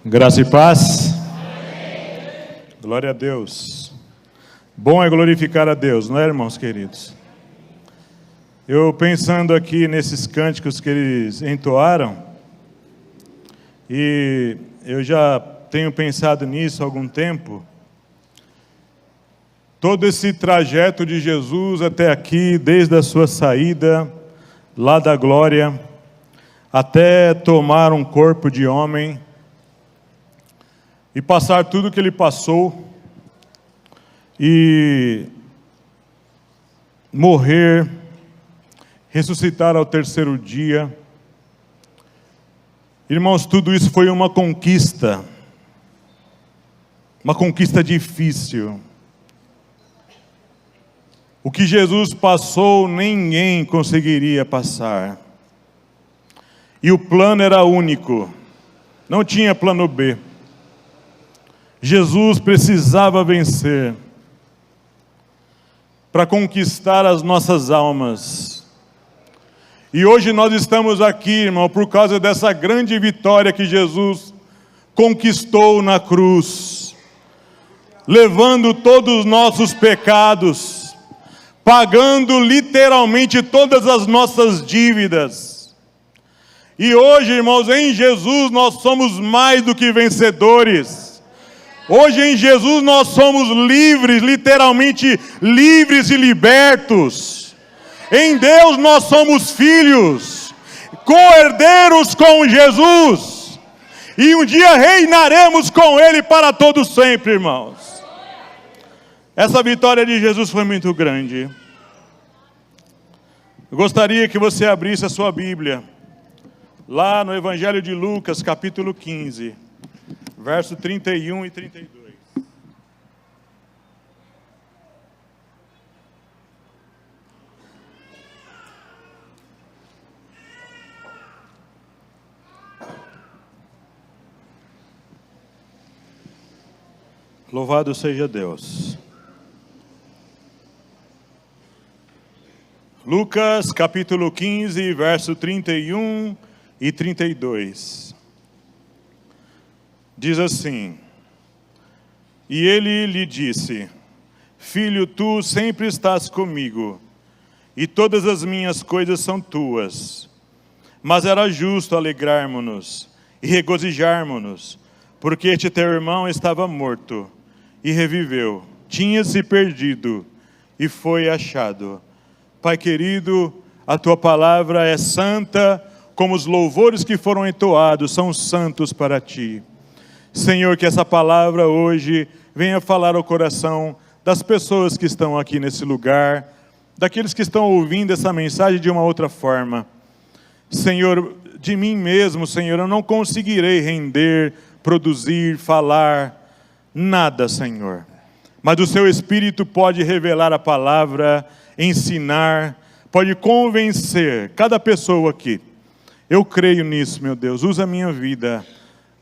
Graça e paz. Amém. Glória a Deus. Bom é glorificar a Deus, não é, irmãos queridos? Eu pensando aqui nesses cânticos que eles entoaram, e eu já tenho pensado nisso há algum tempo, todo esse trajeto de Jesus até aqui, desde a sua saída lá da glória, até tomar um corpo de homem, e passar tudo o que ele passou, e morrer, ressuscitar ao terceiro dia. Irmãos, tudo isso foi uma conquista difícil. O que Jesus passou, ninguém conseguiria passar. E o plano era único, não tinha plano B. Jesus precisava vencer para conquistar as nossas almas. E hoje nós estamos aqui, irmão, por causa dessa grande vitória que Jesus conquistou na cruz, levando todos os nossos pecados, pagando literalmente todas as nossas dívidas. E hoje, irmãos, em Jesus nós somos mais do que vencedores. Hoje em Jesus nós somos livres, literalmente livres e libertos. Em Deus nós somos filhos, co-herdeiros com Jesus. E um dia reinaremos com Ele para todo sempre, irmãos. Essa vitória de Jesus foi muito grande. Eu gostaria que você abrisse a sua Bíblia, lá no Evangelho de Lucas, capítulo 15. Verso 31 e 32. Louvado seja Deus. Lucas capítulo 15, verso 31 e 32. Diz assim: E ele lhe disse: Filho, tu sempre estás comigo, e todas as minhas coisas são tuas. Mas era justo alegrarmos-nos e regozijarmos-nos, porque este teu irmão estava morto e reviveu, tinha se perdido e foi achado. Pai querido, a tua palavra é santa, como os louvores que foram entoados são santos para ti. Senhor, que essa palavra hoje venha falar ao coração das pessoas que estão aqui nesse lugar, daqueles que estão ouvindo essa mensagem de uma outra forma. Senhor, de mim mesmo, Senhor, eu não conseguirei render, produzir, falar, nada, Senhor. Mas o Seu Espírito pode revelar a palavra, ensinar, pode convencer cada pessoa aqui. Eu creio nisso, meu Deus, usa a minha vida.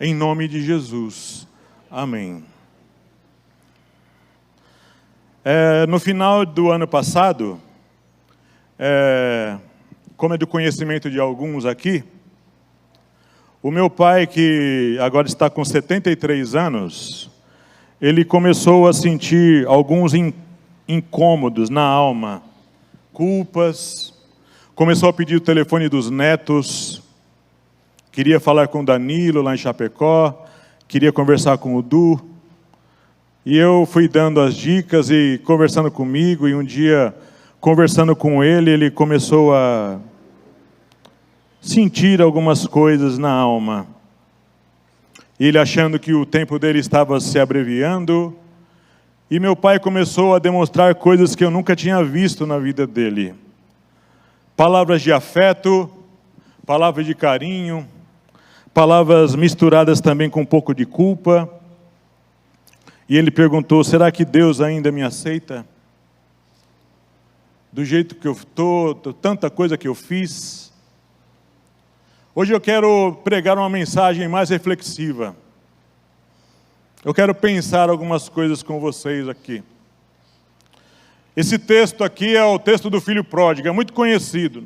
Em nome de Jesus. Amém. No final do ano passado, como é do conhecimento de alguns aqui, o meu pai, que agora está com 73 anos, ele começou a sentir alguns incômodos na alma, culpas, começou a pedir o telefone dos netos, queria falar com o Danilo lá em Chapecó, queria conversar com o Du. E eu fui dando as dicas e conversando comigo, e um dia, conversando com ele, ele começou a sentir algumas coisas na alma. Ele achando que o tempo dele estava se abreviando, e meu pai começou a demonstrar coisas que eu nunca tinha visto na vida dele. Palavras de afeto, palavras de carinho, palavras misturadas também com um pouco de culpa. E ele perguntou: será que Deus ainda me aceita? Do jeito que eu estou, tanta coisa que eu fiz. Hoje eu quero pregar uma mensagem mais reflexiva. Eu quero pensar algumas coisas com vocês aqui. Esse texto aqui é o texto do filho pródigo, é muito conhecido.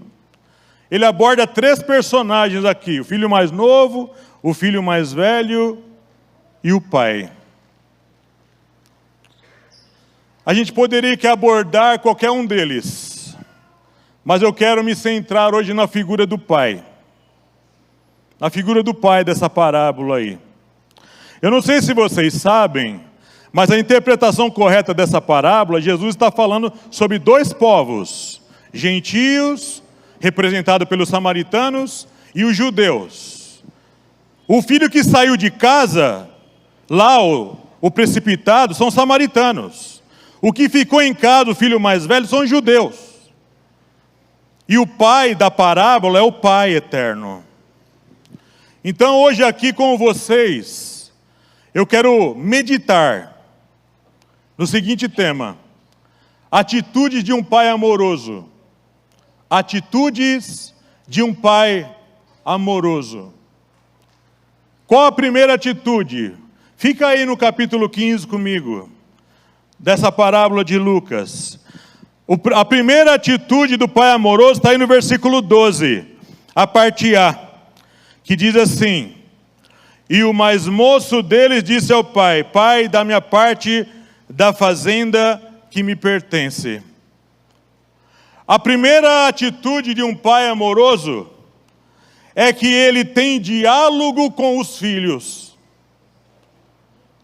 Ele aborda 3 personagens aqui: o filho mais novo, o filho mais velho e o pai. A gente poderia aqui abordar qualquer um deles, mas eu quero me centrar hoje na figura do pai. Na figura do pai dessa parábola aí. Eu não sei se vocês sabem, mas a interpretação correta dessa parábola, Jesus está falando sobre dois povos, gentios, representado pelos samaritanos, e os judeus. O filho que saiu de casa, lá o precipitado, são samaritanos. O que ficou em casa, o filho mais velho, são judeus. E o pai da parábola é o Pai eterno. Então hoje aqui com vocês, eu quero meditar no seguinte tema: atitudes de um pai amoroso. Atitudes de um pai amoroso. Qual a primeira atitude? Fica aí no capítulo 15 comigo, dessa parábola de Lucas. A primeira atitude do pai amoroso está aí no versículo 12, a parte A, que diz assim: e o mais moço deles disse ao pai: pai, dá-me a parte da fazenda que me pertence. A primeira atitude de um pai amoroso é que ele tem diálogo com os filhos.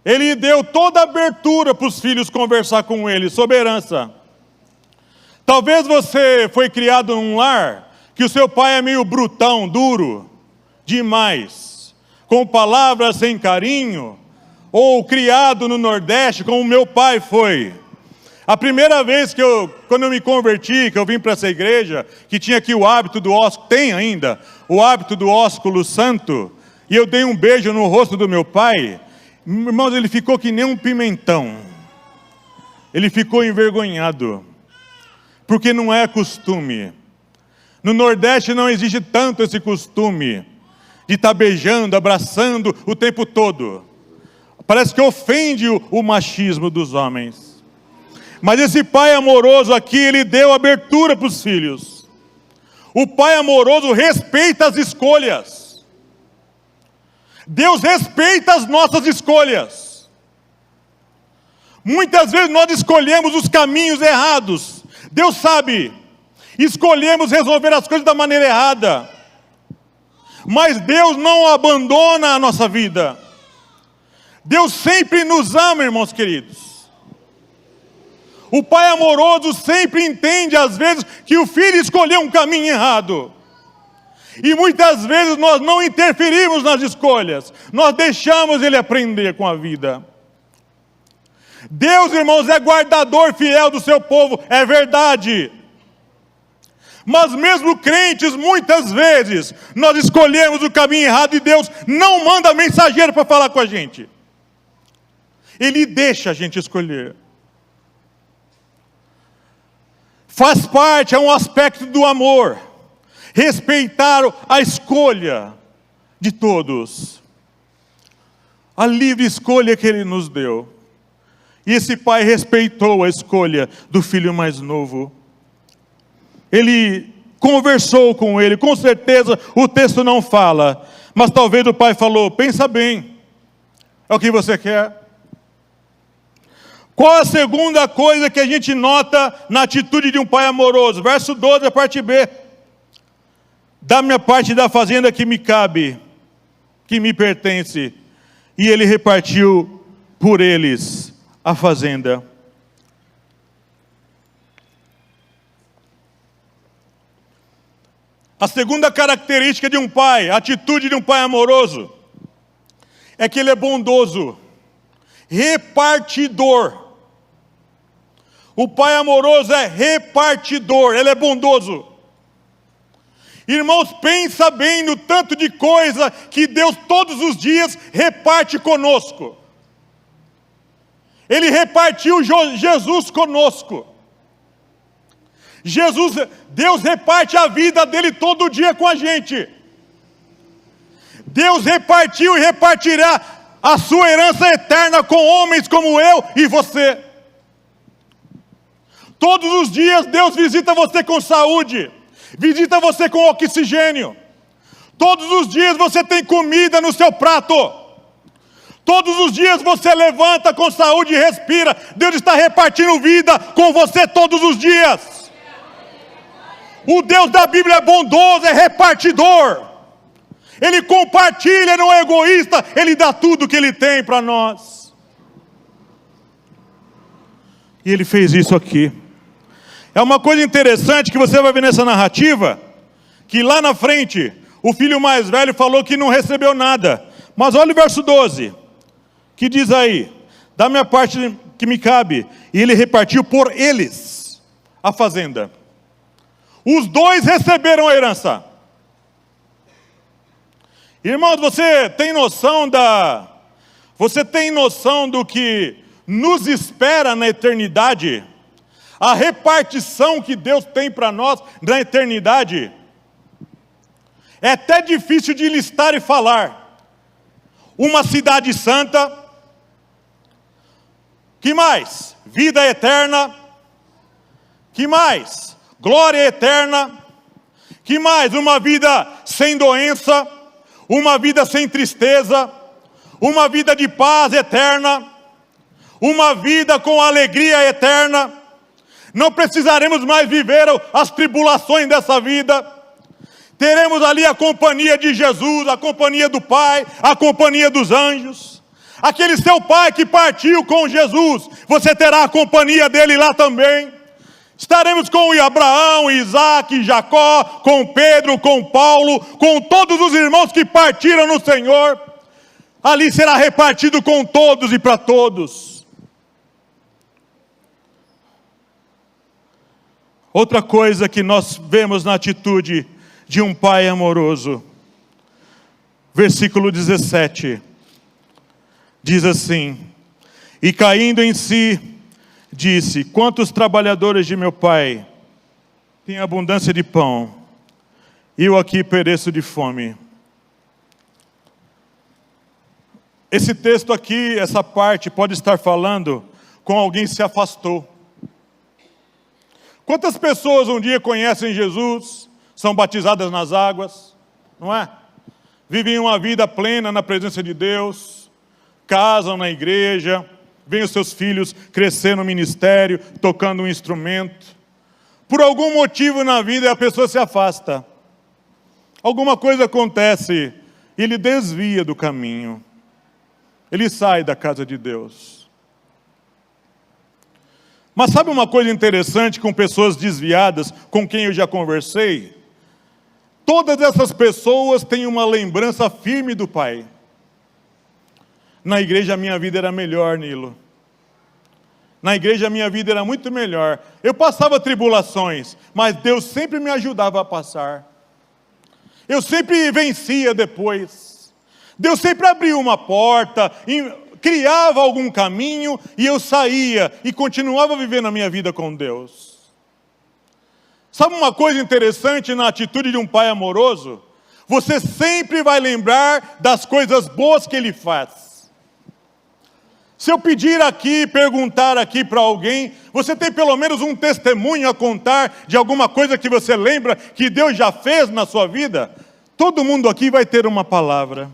Ele deu toda a abertura para os filhos conversar com ele sobre herança. Talvez você foi criado num lar que o seu pai é meio brutão, duro, demais, com palavras sem carinho, ou criado no Nordeste, como o meu pai foi. A primeira vez quando eu me converti, que eu vim para essa igreja, que tinha aqui o hábito do ósculo, tem ainda, o hábito do ósculo santo, e eu dei um beijo no rosto do meu pai, irmãos, ele ficou que nem um pimentão. Ele ficou envergonhado, porque não é costume. No Nordeste não existe tanto esse costume de estar beijando, abraçando o tempo todo. Parece que ofende o machismo dos homens. Mas esse pai amoroso aqui, ele deu abertura para os filhos. O pai amoroso respeita as escolhas. Deus respeita as nossas escolhas. Muitas vezes nós escolhemos os caminhos errados. Deus sabe. Escolhemos resolver as coisas da maneira errada. Mas Deus não abandona a nossa vida. Deus sempre nos ama, irmãos queridos. O pai amoroso sempre entende, às vezes, que o filho escolheu um caminho errado. E muitas vezes nós não interferimos nas escolhas. Nós deixamos ele aprender com a vida. Deus, irmãos, é guardador fiel do seu povo, é verdade. Mas mesmo crentes, muitas vezes, nós escolhemos o caminho errado e Deus não manda mensageiro para falar com a gente. Ele deixa a gente escolher. Faz parte, é um aspecto do amor. Respeitar a escolha de todos. A livre escolha que Ele nos deu. E esse pai respeitou a escolha do filho mais novo. Ele conversou com ele, com certeza o texto não fala, mas talvez o pai falou: pensa bem, é o que você quer? Qual a segunda coisa que a gente nota na atitude de um pai amoroso? Verso 12, a parte B. Dá-me a parte da fazenda que me cabe, que me pertence. E ele repartiu por eles a fazenda. A segunda característica de um pai, a atitude de um pai amoroso, é que ele é bondoso, repartidor. O pai amoroso é repartidor, ele é bondoso. Irmãos, pensa bem no tanto de coisa que Deus todos os dias reparte conosco. Ele repartiu Jesus conosco. Deus reparte a vida dele todo dia com a gente. Deus repartiu e repartirá a sua herança eterna com homens como eu e você. Todos os dias Deus visita você com saúde, visita você com oxigênio. Todos os dias você tem comida no seu prato. Todos os dias você levanta com saúde e respira. Deus está repartindo vida com você todos os dias. O Deus da Bíblia é bondoso, é repartidor. Ele compartilha, não é egoísta. Ele dá tudo que Ele tem para nós. E Ele fez isso aqui. É uma coisa interessante que você vai ver nessa narrativa, que lá na frente, o filho mais velho falou que não recebeu nada. Mas olha o verso 12, que diz aí: dá-me a parte que me cabe. E ele repartiu por eles a fazenda. Os dois receberam a herança. Irmãos, você tem noção do que nos espera na eternidade? A repartição que Deus tem para nós na eternidade é até difícil de listar e falar. Uma cidade santa. Que mais? Vida eterna. Que mais? Glória eterna. Que mais? Uma vida sem doença. Uma vida sem tristeza. Uma vida de paz eterna. Uma vida com alegria eterna. Não precisaremos mais viver as tribulações dessa vida. Teremos ali a companhia de Jesus, a companhia do Pai, a companhia dos anjos. Aquele seu pai que partiu com Jesus, você terá a companhia dele lá também. Estaremos com Abraão, Isaac, Jacó, com Pedro, com Paulo, com todos os irmãos que partiram no Senhor. Ali será repartido com todos e para todos. Outra coisa que nós vemos na atitude de um pai amoroso. Versículo 17. Diz assim: e caindo em si, disse: quantos trabalhadores de meu pai têm abundância de pão, e eu aqui pereço de fome. Esse texto aqui, essa parte, pode estar falando com alguém que se afastou. Quantas pessoas um dia conhecem Jesus, são batizadas nas águas, não é? Vivem uma vida plena na presença de Deus, casam na igreja, veem os seus filhos crescer no ministério, tocando um instrumento. Por algum motivo na vida a pessoa se afasta. Alguma coisa acontece e ele desvia do caminho. Ele sai da casa de Deus. Mas sabe uma coisa interessante com pessoas desviadas, com quem eu já conversei? Todas essas pessoas têm uma lembrança firme do Pai. Na igreja a minha vida era melhor, Nilo. Na igreja a minha vida era muito melhor. Eu passava tribulações, mas Deus sempre me ajudava a passar. Eu sempre vencia depois. Deus sempre abria uma porta, criava algum caminho e eu saía e continuava vivendo a minha vida com Deus. Sabe uma coisa interessante na atitude de um pai amoroso? Você sempre vai lembrar das coisas boas que Ele faz. Se eu pedir aqui, perguntar aqui para alguém, você tem pelo menos um testemunho a contar de alguma coisa que você lembra que Deus já fez na sua vida? Todo mundo aqui vai ter uma palavra.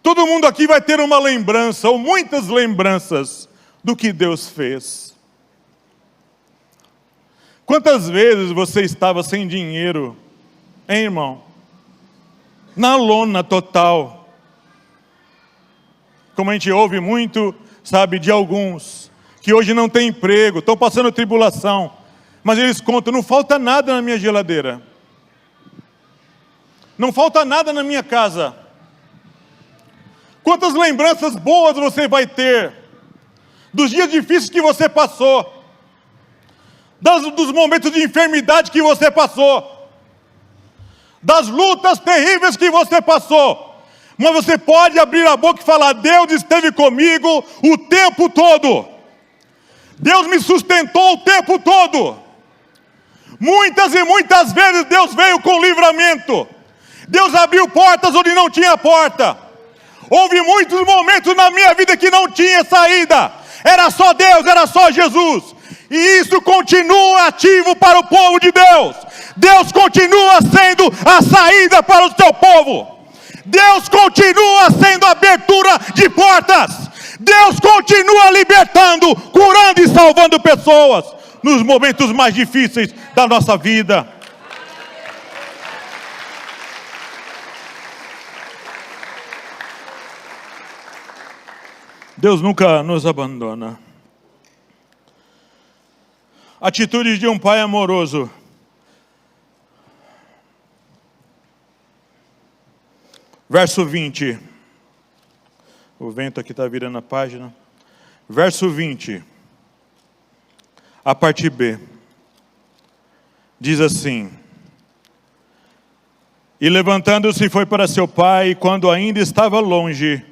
Todo mundo aqui vai ter uma lembrança, ou muitas lembranças, do que Deus fez. Quantas vezes você estava sem dinheiro, hein, irmão? Na lona total. Como a gente ouve muito, sabe, de alguns, que hoje não têm emprego, estão passando tribulação, mas eles contam: não falta nada na minha geladeira. Não falta nada na minha casa. Quantas lembranças boas você vai ter dos dias difíceis que você passou, dos momentos de enfermidade que você passou, das lutas terríveis que você passou. Mas você pode abrir a boca e falar: Deus esteve comigo o tempo todo. Deus me sustentou o tempo todo. Muitas e muitas vezes Deus veio com livramento. Deus abriu portas onde não tinha porta. Houve muitos momentos na minha vida que não tinha saída. Era só Deus, era só Jesus. E isso continua ativo para o povo de Deus. Deus continua sendo a saída para o seu povo. Deus continua sendo a abertura abençoando pessoas nos momentos mais difíceis da nossa vida. Deus nunca nos abandona. Atitude de um pai amoroso. Verso 20. O vento aqui está virando a página. Verso 20. A parte B. Diz assim: e levantando-se foi para seu pai, e quando ainda estava longe,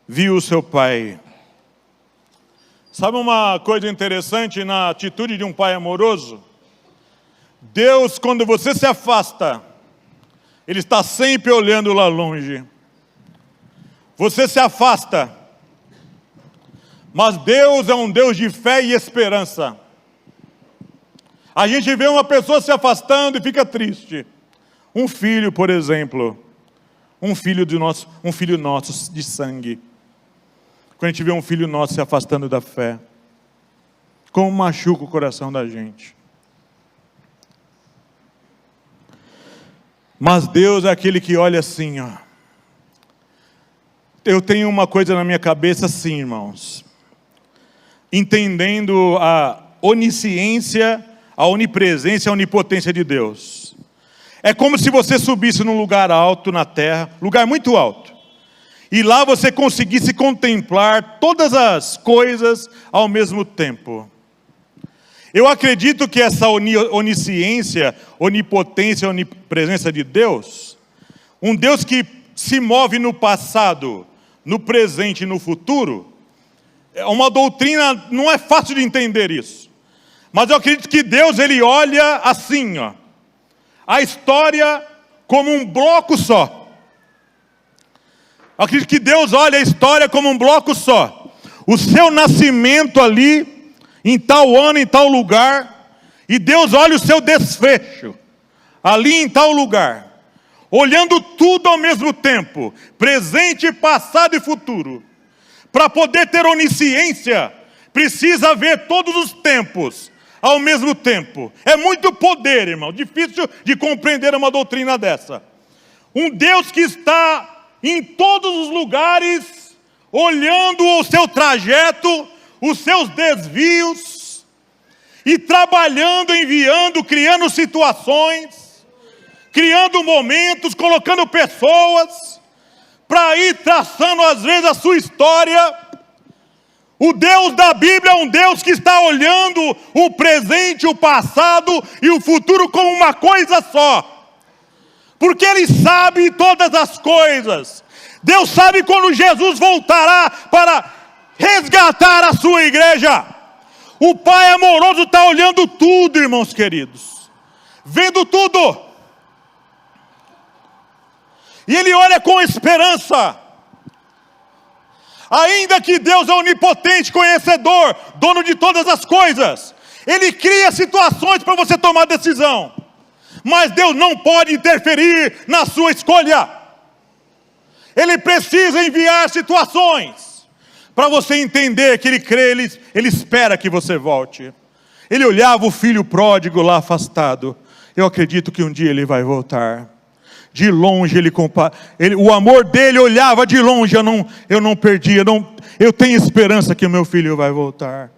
viu o seu pai. Sabe uma coisa interessante na atitude de um pai amoroso? Deus, quando você se afasta, Ele está sempre olhando lá longe. Você se afasta, mas Deus é um Deus de fé e esperança. A gente vê uma pessoa se afastando e fica triste. Um filho, por exemplo, um filho nosso de sangue. Quando a gente vê um filho nosso se afastando da fé, como machuca o coração da gente. Mas Deus é aquele que olha assim, ó. Eu tenho uma coisa na minha cabeça assim, irmãos. Entendendo a onisciência, a onipresença, a onipotência de Deus. É como se você subisse num lugar alto na terra, lugar muito alto. E lá você conseguisse contemplar todas as coisas ao mesmo tempo. Eu acredito que essa onisciência, onipotência, onipresença de Deus, um Deus que se move no passado, no presente e no futuro, é uma doutrina, não é fácil de entender isso. Mas eu acredito que Deus, Ele olha assim, ó, a história como um bloco só. Eu acredito que Deus olha a história como um bloco só. O seu nascimento ali, em tal ano, em tal lugar, e Deus olha o seu desfecho, ali em tal lugar, olhando tudo ao mesmo tempo, presente, passado e futuro. Para poder ter onisciência, precisa ver todos os tempos ao mesmo tempo. É muito poder, irmão, difícil de compreender uma doutrina dessa. Um Deus que está em todos os lugares, olhando o seu trajeto, os seus desvios, e trabalhando, enviando, criando situações, criando momentos, colocando pessoas, para ir traçando às vezes a sua história. O Deus da Bíblia é um Deus que está olhando o presente, o passado e o futuro como uma coisa só. Porque Ele sabe todas as coisas. Deus sabe quando Jesus voltará para resgatar a sua igreja. O Pai amoroso está olhando tudo, irmãos queridos. Vendo tudo. E Ele olha com esperança. Ainda que Deus é onipotente, conhecedor, dono de todas as coisas, Ele cria situações para você tomar decisão. Mas Deus não pode interferir na sua escolha. Ele precisa enviar situações para você entender que Ele crê, Ele espera que você volte. Ele olhava o filho pródigo lá afastado. Eu acredito que um dia ele vai voltar. De longe o amor dele olhava de longe. Eu não perdi, eu tenho esperança que o meu filho vai voltar.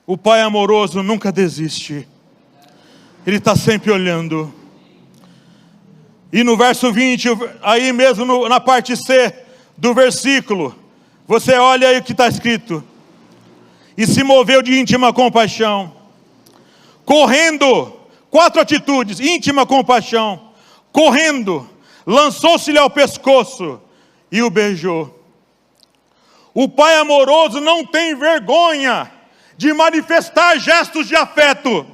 O pai amoroso nunca desiste. Ele está sempre olhando. E no verso 20, aí mesmo na parte C do versículo, você olha aí o que está escrito. E se moveu de íntima compaixão, correndo, 4 atitudes: íntima compaixão, correndo, lançou-se-lhe ao pescoço e o beijou. O pai amoroso não tem vergonha de manifestar gestos de afeto.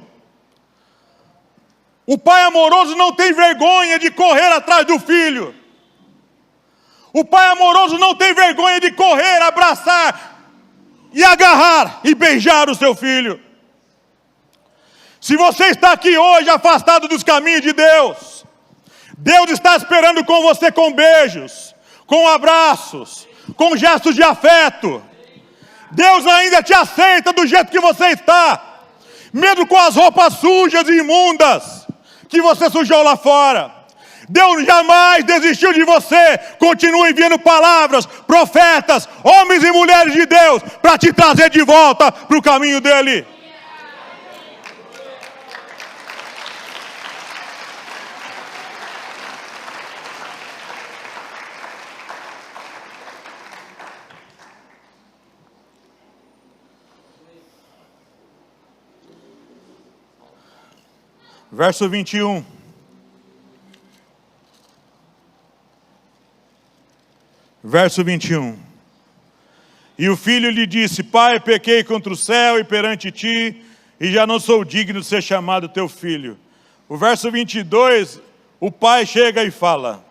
O pai amoroso não tem vergonha de correr atrás do filho. O pai amoroso não tem vergonha de correr, abraçar e agarrar e beijar o seu filho. Se você está aqui hoje afastado dos caminhos de Deus, Deus está esperando com você com beijos, com abraços, com gestos de afeto. Deus ainda te aceita do jeito que você está, mesmo com as roupas sujas e imundas que você sujou lá fora. Deus jamais desistiu de você. Continua enviando palavras, profetas, homens e mulheres de Deus, para te trazer de volta para o caminho dele. Verso 21. Verso 21. E o filho lhe disse: Pai, pequei contra o céu e perante ti, e já não sou digno de ser chamado teu filho. O verso 22, o pai chega e fala.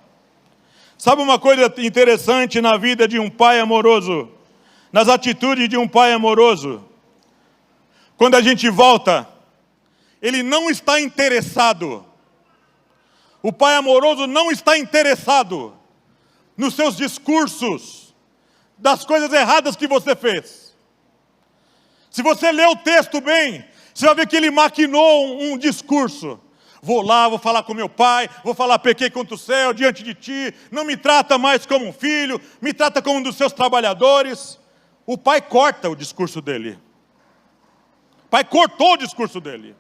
Sabe uma coisa interessante na vida de um pai amoroso? Nas atitudes de um pai amoroso? Quando a gente volta, ele não está interessado. O pai amoroso não está interessado nos seus discursos, das coisas erradas que você fez. Se você ler o texto bem, você vai ver que ele maquinou um discurso. Vou lá, vou falar com meu pai, vou falar, pequei contra o céu diante de ti, não me trata mais como um filho, me trata como um dos seus trabalhadores. O pai corta o discurso dele. O pai cortou o discurso dele.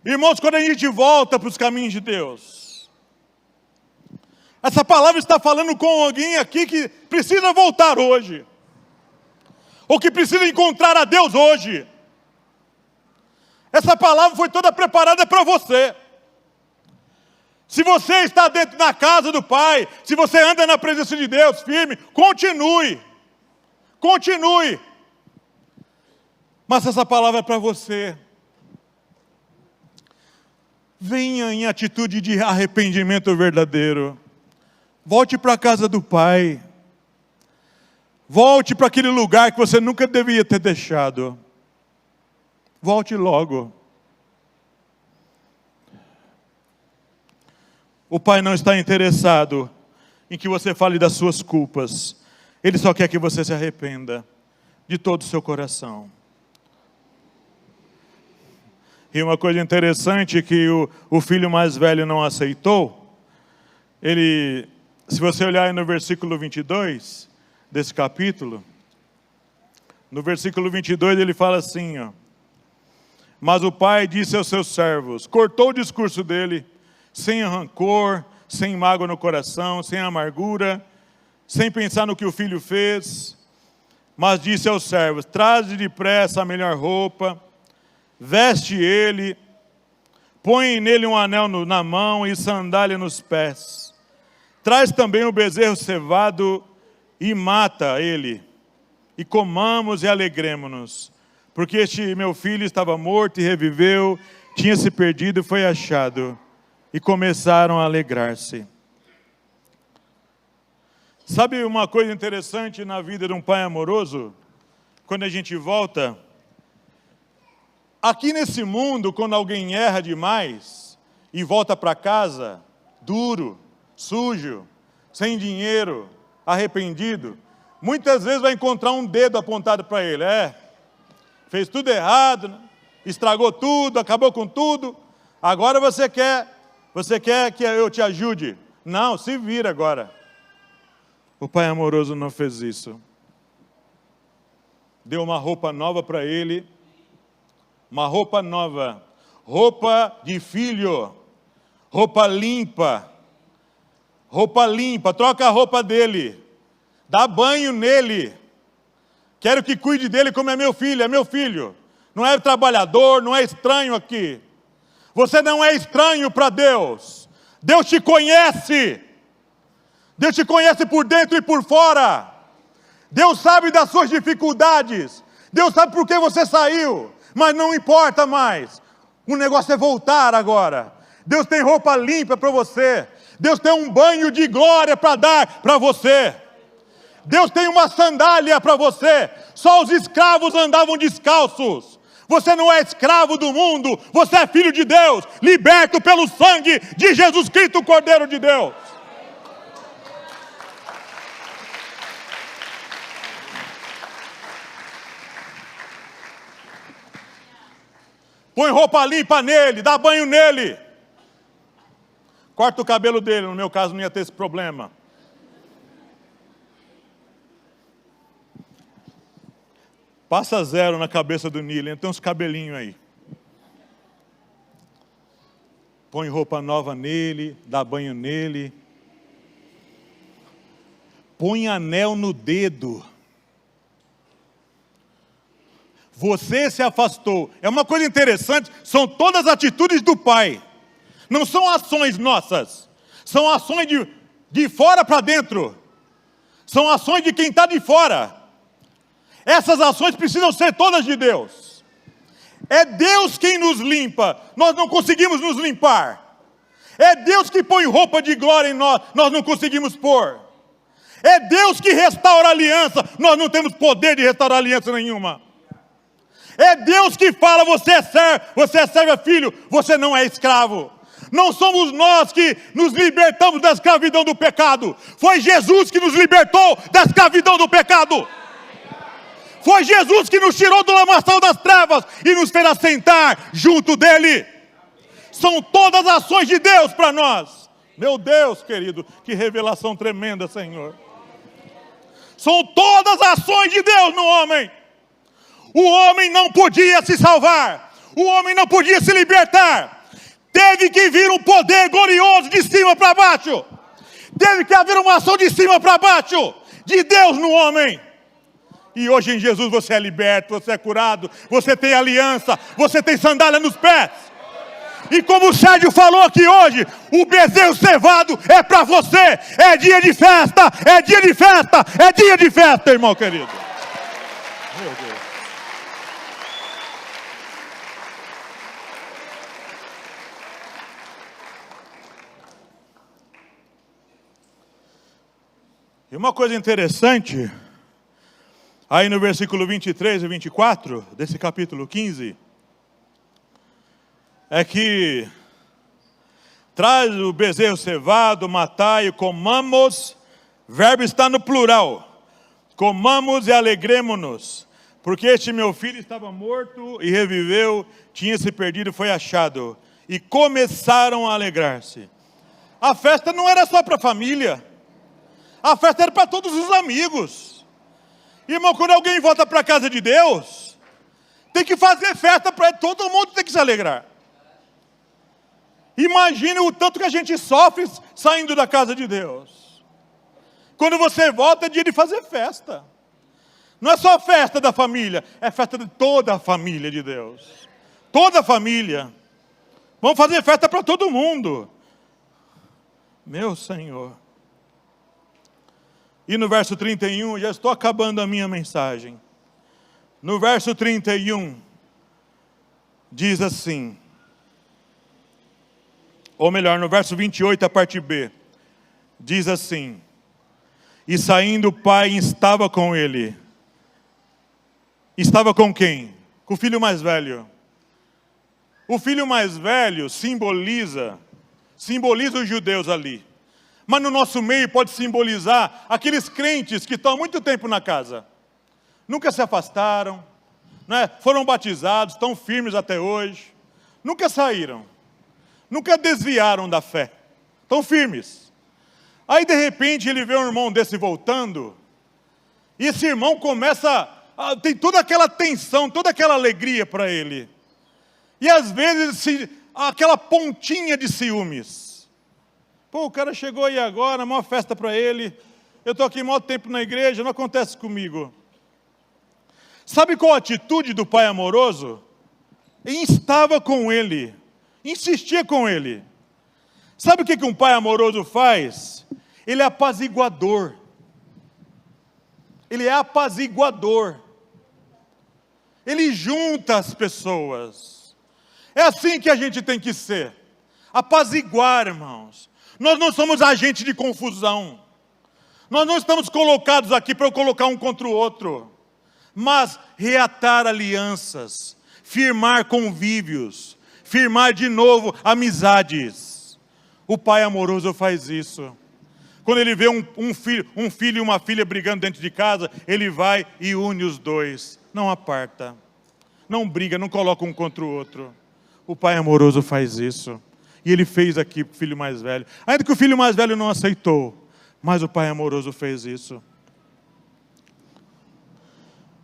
Irmãos, quando a gente volta para os caminhos de Deus, essa palavra está falando com alguém aqui que precisa voltar hoje, ou que precisa encontrar a Deus hoje. Essa palavra foi toda preparada para você. Se você está dentro da casa do Pai, se você anda na presença de Deus firme, continue. Continue. Mas essa palavra é para você. Venha em atitude de arrependimento verdadeiro. Volte para a casa do Pai. Volte para aquele lugar que você nunca deveria ter deixado. Volte logo. O Pai não está interessado em que você fale das suas culpas. Ele só quer que você se arrependa de todo o seu coração. E uma coisa interessante que o filho mais velho não aceitou, se você olhar aí no versículo 22 desse capítulo, no versículo 22 ele fala assim, ó: Mas o pai disse aos seus servos, cortou o discurso dele, sem rancor, sem mágoa no coração, sem amargura, sem pensar no que o filho fez, mas disse aos servos: Traze depressa a melhor roupa, veste ele, põe nele um anel na mão e sandália nos pés. Traz também o bezerro cevado e mata ele, e comamos e alegremo-nos, porque este meu filho estava morto e reviveu, tinha se perdido e foi achado. E começaram a alegrar-se. Sabe uma coisa interessante na vida de um pai amoroso? Quando a gente volta, aqui nesse mundo, quando alguém erra demais e volta para casa, duro, sujo, sem dinheiro, arrependido, muitas vezes vai encontrar um dedo apontado para ele. Fez tudo errado, né? Estragou tudo, acabou com tudo. Agora você quer que eu te ajude? Não, se vira agora. O pai amoroso não fez isso. Deu uma roupa nova para ele. Uma roupa nova. Roupa de filho. Roupa limpa. Roupa limpa. Troca a roupa dele. Dá banho nele. Quero que cuide dele como é meu filho. Não é trabalhador, não é estranho aqui. Você não é estranho para Deus. Deus te conhece. Deus te conhece por dentro e por fora. Deus sabe das suas dificuldades. Deus sabe por que você saiu. Mas não importa mais. O negócio é voltar agora. Deus tem roupa limpa para você. Deus tem um banho de glória para dar para você. Deus tem uma sandália para você. Só os escravos andavam descalços. Você não é escravo do mundo, você é filho de Deus, liberto pelo sangue de Jesus Cristo, o Cordeiro de Deus. Põe roupa limpa nele, dá banho nele. Corta o cabelo dele, no meu caso não ia ter esse problema. Passa zero na cabeça do Nilo, tem uns cabelinhos aí. Põe roupa nova nele, dá banho nele. Põe anel no dedo. Você se afastou. É uma coisa interessante, são todas atitudes do Pai. Não são ações nossas. São ações de fora para dentro. São ações de quem está de fora. Essas ações precisam ser todas de Deus. É Deus quem nos limpa. Nós não conseguimos nos limpar. É Deus que põe roupa de glória em nós. Nós não conseguimos pôr. É Deus que restaura a aliança. Nós não temos poder de restaurar aliança nenhuma. É Deus que fala, você é servo, é filho, você não é escravo. Não somos nós que nos libertamos da escravidão do pecado. Foi Jesus que nos libertou da escravidão do pecado. Foi Jesus que nos tirou do lamaçal das trevas e nos fez assentar junto dele. São todas ações de Deus para nós. Meu Deus, querido, que revelação tremenda, Senhor. São todas ações de Deus no homem. O homem não podia se salvar. O homem não podia se libertar. Teve que vir um poder glorioso de cima para baixo. Teve que haver uma ação de cima para baixo. De Deus no homem. E hoje em Jesus você é liberto, você é curado. Você tem aliança, você tem sandália nos pés. E como o Sérgio falou aqui hoje, o bezerro cevado é para você. É dia de festa, é dia de festa, é dia de festa, irmão querido. Meu Deus. E uma coisa interessante, aí no versículo 23 e 24, desse capítulo 15, é que traz o bezerro cevado, matai e comamos, o verbo está no plural, comamos e alegremo-nos, porque este meu filho estava morto e reviveu, tinha se perdido e foi achado, e começaram a alegrar-se. A festa não era só para a família, a festa era para todos os amigos. Irmão, quando alguém volta para a casa de Deus, tem que fazer festa para todo mundo, tem que se alegrar. Imagine o tanto que a gente sofre saindo da casa de Deus. Quando você volta é dia de fazer festa. Não é só festa da família, é festa de toda a família de Deus. Toda a família. Vamos fazer festa para todo mundo. Meu Senhor. E no verso 31, já estou acabando a minha mensagem. No verso 31, diz assim, ou melhor, no verso 28, a parte B, diz assim, e saindo o pai estava com ele. Estava com quem? Com o filho mais velho. O filho mais velho simboliza os judeus ali. Mas no nosso meio pode simbolizar aqueles crentes que estão há muito tempo na casa. Nunca se afastaram, né? Foram batizados, estão firmes até hoje. Nunca saíram. Nunca desviaram da fé. Estão firmes. Aí de repente ele vê um irmão desse voltando. E esse irmão começa, tem toda aquela tensão, toda aquela alegria para ele. E às vezes aquela pontinha de ciúmes. Pô, o cara chegou aí agora, maior festa para ele. Eu estou aqui maior tempo na igreja, não acontece comigo. Sabe qual a atitude do pai amoroso? Estava com ele, insistia com ele. Sabe o que um pai amoroso faz? Ele é apaziguador. Ele é apaziguador. Ele junta as pessoas. É assim que a gente tem que ser. Apaziguar, irmãos. Nós não somos agentes de confusão. Nós não estamos colocados aqui para eu colocar um contra o outro. Mas reatar alianças, firmar convívios, firmar de novo amizades. O pai amoroso faz isso. Quando ele vê um filho e uma filha brigando dentro de casa, ele vai e une os dois. Não aparta. Não briga, não coloca um contra o outro. O Pai amoroso faz isso. E Ele fez aqui para o filho mais velho. Ainda que o filho mais velho não aceitou, mas o Pai amoroso fez isso.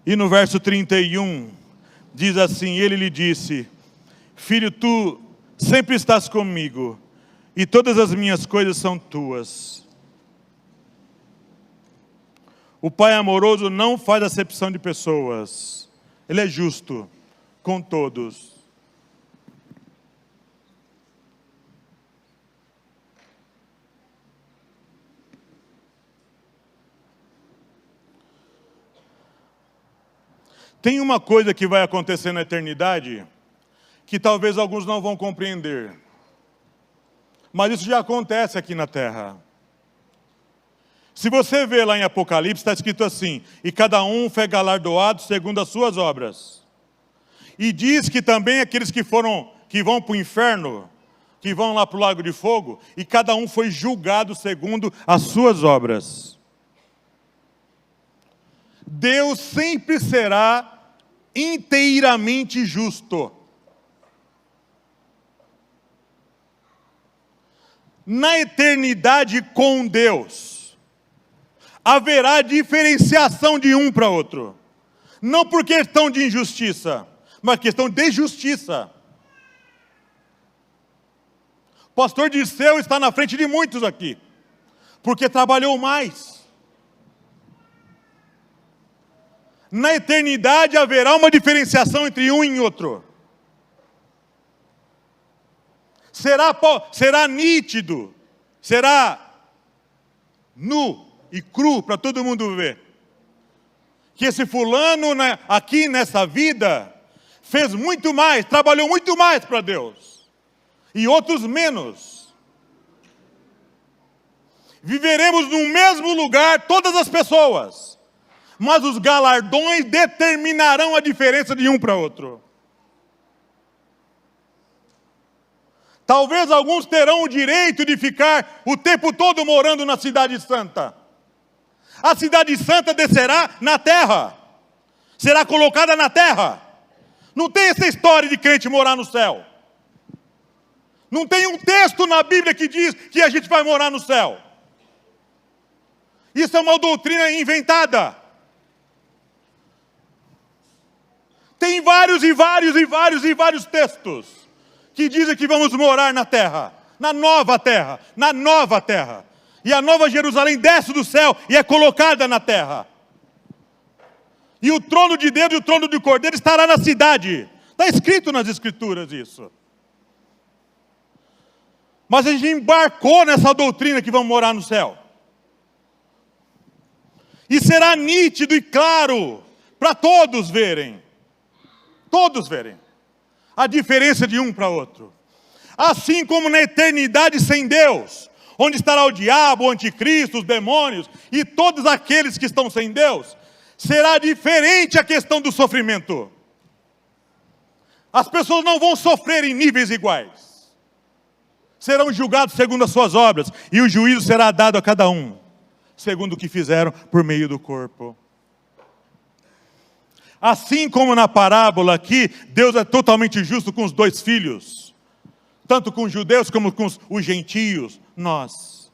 E no verso 31, diz assim, Ele lhe disse, filho, tu sempre estás comigo, e todas as minhas coisas são tuas. O Pai amoroso não faz acepção de pessoas. Ele é justo com todos. Tem uma coisa que vai acontecer na eternidade, que talvez alguns não vão compreender. Mas isso já acontece aqui na terra. Se você vê lá em Apocalipse, está escrito assim, e cada um foi galardoado segundo as suas obras. E diz que também aqueles que vão para o inferno, que vão lá para o lago de fogo, e cada um foi julgado segundo as suas obras. Deus sempre será inteiramente justo. Na eternidade com Deus, haverá diferenciação de um para outro. Não por questão de injustiça, mas questão de justiça. O pastor Disseu está na frente de muitos aqui, porque trabalhou mais. Na eternidade haverá uma diferenciação entre um e outro. Será nítido, será nu e cru para todo mundo ver. Que esse fulano aqui nessa vida fez muito mais, trabalhou muito mais para Deus. E outros menos. Viveremos no mesmo lugar todas as pessoas. Mas os galardões determinarão a diferença de um para outro. Talvez alguns terão o direito de ficar o tempo todo morando na cidade santa. A cidade santa descerá na terra. Será colocada na terra. Não tem essa história de crente morar no céu. Não tem um texto na Bíblia que diz que a gente vai morar no céu. Isso é uma doutrina inventada. Tem vários textos que dizem que vamos morar na terra, na nova terra, na nova terra. E a nova Jerusalém desce do céu e é colocada na terra. E o trono de Deus e o trono do Cordeiro estará na cidade. Está escrito nas Escrituras isso. Mas a gente embarcou nessa doutrina que vamos morar no céu. E será nítido e claro para todos verem. Todos verem a diferença de um para outro. Assim como na eternidade sem Deus, onde estará o diabo, o anticristo, os demônios e todos aqueles que estão sem Deus, será diferente a questão do sofrimento. As pessoas não vão sofrer em níveis iguais. Serão julgados segundo as suas obras, e o juízo será dado a cada um, segundo o que fizeram por meio do corpo. Assim como na parábola aqui, Deus é totalmente justo com os dois filhos. Tanto com os judeus como com os gentios, nós.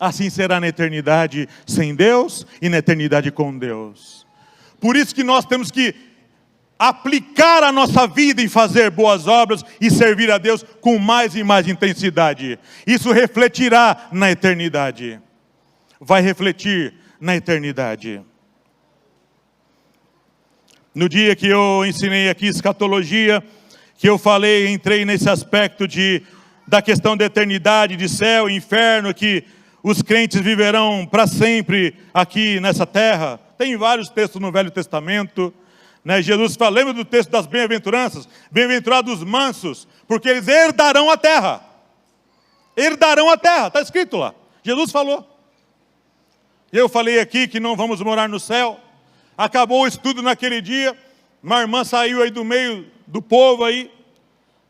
Assim será na eternidade sem Deus e na eternidade com Deus. Por isso que nós temos que aplicar a nossa vida em fazer boas obras e servir a Deus com mais e mais intensidade. Isso refletirá na eternidade. Vai refletir na eternidade. No dia que eu ensinei aqui escatologia, que eu falei, entrei nesse aspecto da questão da eternidade, de céu e inferno, que os crentes viverão para sempre aqui nessa terra. Tem vários textos no Velho Testamento, né? Jesus fala, lembra do texto das bem-aventuranças? Bem-aventurados os mansos, porque eles herdarão a terra. Herdarão a terra, está escrito lá. Jesus falou. Eu falei aqui que não vamos morar no céu. Acabou o estudo naquele dia, uma irmã saiu aí do meio do povo aí,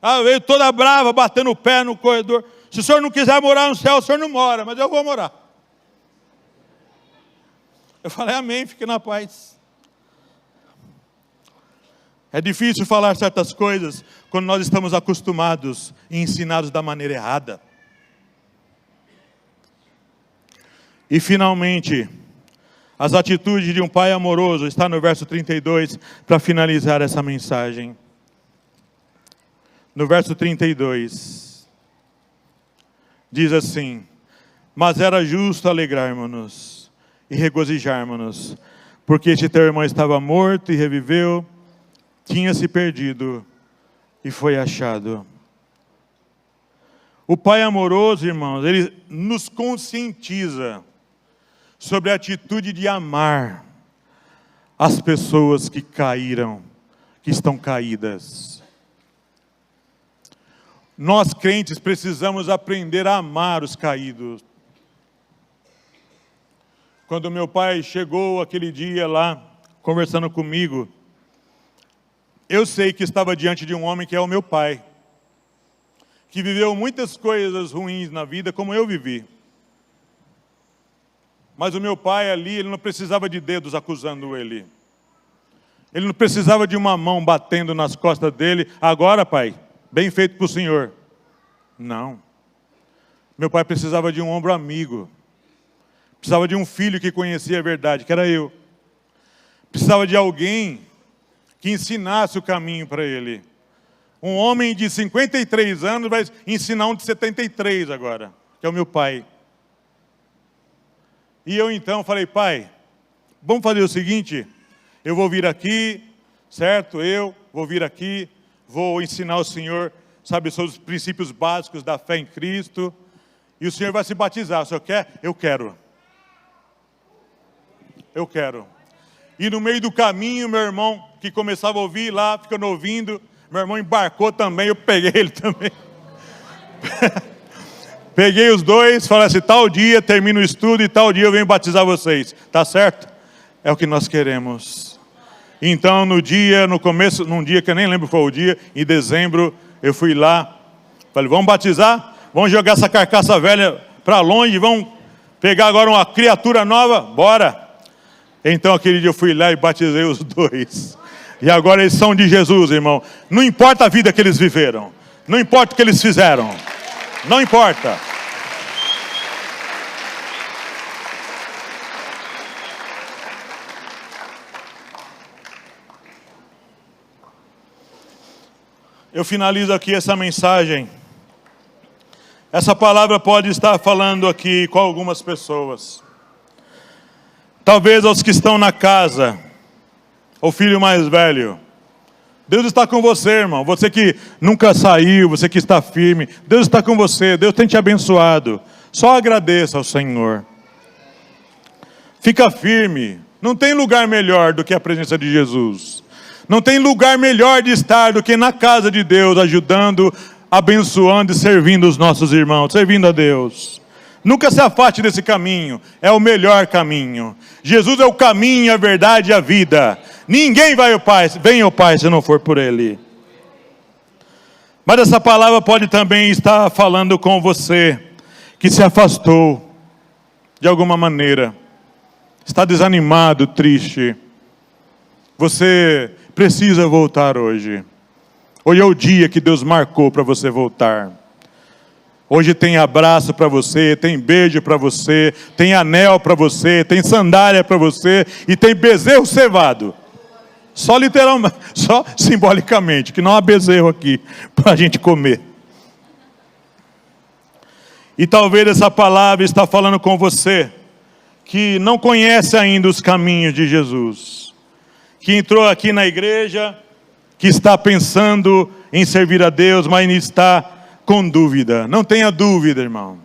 ela veio toda brava, batendo o pé no corredor. Se o senhor não quiser morar no céu, o senhor não mora, mas eu vou morar. Eu falei, amém, fique na paz. É difícil falar certas coisas quando nós estamos acostumados e ensinados da maneira errada. E finalmente, as atitudes de um pai amoroso, está no verso 32, para finalizar essa mensagem. No verso 32, diz assim: mas era justo alegrarmos-nos e regozijarmos-nos, porque este teu irmão estava morto e reviveu, tinha se perdido e foi achado. O pai amoroso, irmãos, ele nos conscientiza sobre a atitude de amar as pessoas que caíram, que estão caídas. Nós crentes precisamos aprender a amar os caídos. Quando meu pai chegou aquele dia lá, conversando comigo, eu sei que estava diante de um homem que é o meu pai, que viveu muitas coisas ruins na vida, como eu vivi. Mas o meu pai ali, ele não precisava de dedos acusando ele. Ele não precisava de uma mão batendo nas costas dele. Agora, pai, bem feito para o senhor. Não. Meu pai precisava de um ombro amigo. Precisava de um filho que conhecia a verdade, que era eu. Precisava de alguém que ensinasse o caminho para ele. Um homem de 53 anos vai ensinar um de 73 agora, que é o meu pai. E eu então falei: pai, vamos fazer o seguinte, eu vou vir aqui, certo? Eu vou vir aqui, vou ensinar o senhor, sabe, sobre os princípios básicos da fé em Cristo, e o senhor vai se batizar. O senhor quer? Eu quero. Eu quero. E no meio do caminho, meu irmão, que começava a ouvir lá, ficando ouvindo, meu irmão embarcou também, eu peguei ele também. Peguei os dois, falei assim: tal dia termino o estudo e tal dia eu venho batizar vocês. Tá certo? É o que nós queremos. Então, no começo, num dia que eu nem lembro qual o dia, em dezembro, eu fui lá, falei: vamos batizar? Vamos jogar essa carcaça velha para longe, vamos pegar agora uma criatura nova? Bora! Então, aquele dia eu fui lá e batizei os dois. E agora eles são de Jesus, irmão. Não importa a vida que eles viveram. Não importa o que eles fizeram. Não importa. Eu finalizo aqui essa mensagem. Essa palavra pode estar falando aqui com algumas pessoas. Talvez aos que estão na casa, o filho mais velho. Deus está com você, irmão. Você que nunca saiu, você que está firme. Deus está com você. Deus tem te abençoado. Só agradeça ao Senhor. Fica firme. Não tem lugar melhor do que a presença de Jesus. Não tem lugar melhor de estar do que na casa de Deus, ajudando, abençoando e servindo os nossos irmãos, servindo a Deus. Nunca se afaste desse caminho. É o melhor caminho. Jesus é o caminho, a verdade e a vida. Ninguém vai ao Pai, vem ao Pai se não for por Ele. Mas essa palavra pode também estar falando com você, que se afastou, de alguma maneira. Está desanimado, triste. Você precisa voltar hoje. Hoje é o dia que Deus marcou para você voltar. Hoje tem abraço para você, tem beijo para você, tem anel para você, tem sandália para você e tem bezerro cevado. Só literalmente, só simbolicamente, que não há bezerro aqui para a gente comer. E talvez essa palavra está falando com você, que não conhece ainda os caminhos de Jesus, que entrou aqui na igreja, que está pensando em servir a Deus, mas está com dúvida. Não tenha dúvida, irmão.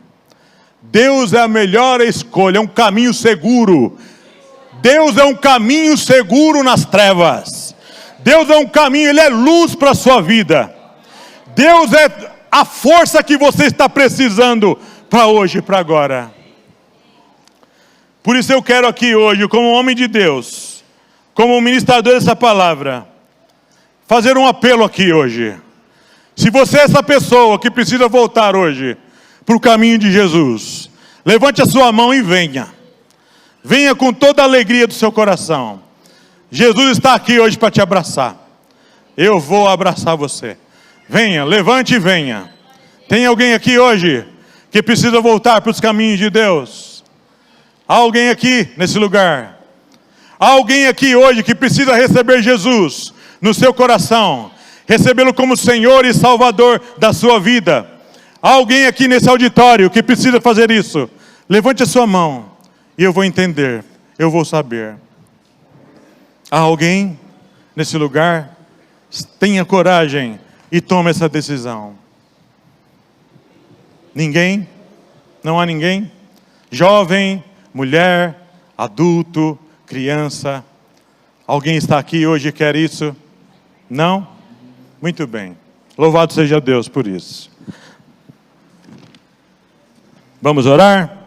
Deus é a melhor escolha, é um caminho seguro. Deus é um caminho seguro nas trevas. Deus é um caminho, Ele é luz para a sua vida. Deus é a força que você está precisando para hoje e para agora. Por isso eu quero aqui hoje, como homem de Deus, como ministrador dessa palavra, fazer um apelo aqui hoje. Se você é essa pessoa que precisa voltar hoje para o caminho de Jesus, levante a sua mão e venha. Venha com toda a alegria do seu coração. Jesus está aqui hoje para te abraçar. Eu vou abraçar você. Venha, levante e venha. Tem alguém aqui hoje que precisa voltar para os caminhos de Deus? Há alguém aqui nesse lugar? Há alguém aqui hoje que precisa receber Jesus no seu coração, recebê-lo como Senhor e Salvador da sua vida? Há alguém aqui nesse auditório que precisa fazer isso? Levante a sua mão e eu vou entender, eu vou saber. Há alguém nesse lugar? Tenha coragem e tome essa decisão. Ninguém? Não há ninguém? Jovem, mulher, adulto, criança. Alguém está aqui hoje e quer isso? Não? Muito bem. Louvado seja Deus por isso. Vamos orar?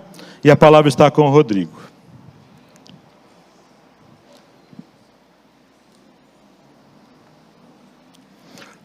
E a palavra está com o Rodrigo.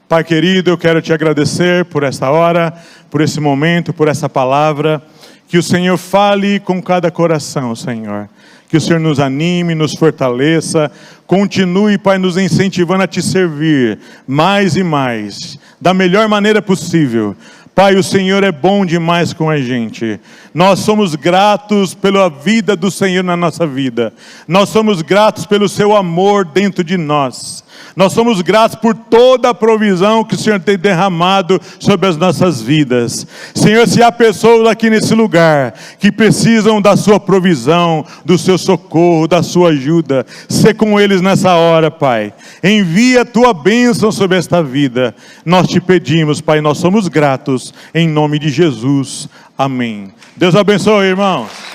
Pai querido, eu quero te agradecer por esta hora, por esse momento, por essa palavra. Que o Senhor fale com cada coração, Senhor. Que o Senhor nos anime, nos fortaleça. Continue, Pai, nos incentivando a te servir mais e mais, da melhor maneira possível. Pai, o Senhor é bom demais com a gente. Nós somos gratos pela vida do Senhor na nossa vida. Nós somos gratos pelo seu amor dentro de nós. Nós somos gratos por toda a provisão que o Senhor tem derramado sobre as nossas vidas. Senhor, se há pessoas aqui nesse lugar que precisam da sua provisão, do seu socorro, da sua ajuda, sê com eles nessa hora, Pai. Envia a tua bênção sobre esta vida. Nós te pedimos, Pai, nós somos gratos, em nome de Jesus. Amém. Deus abençoe, irmãos.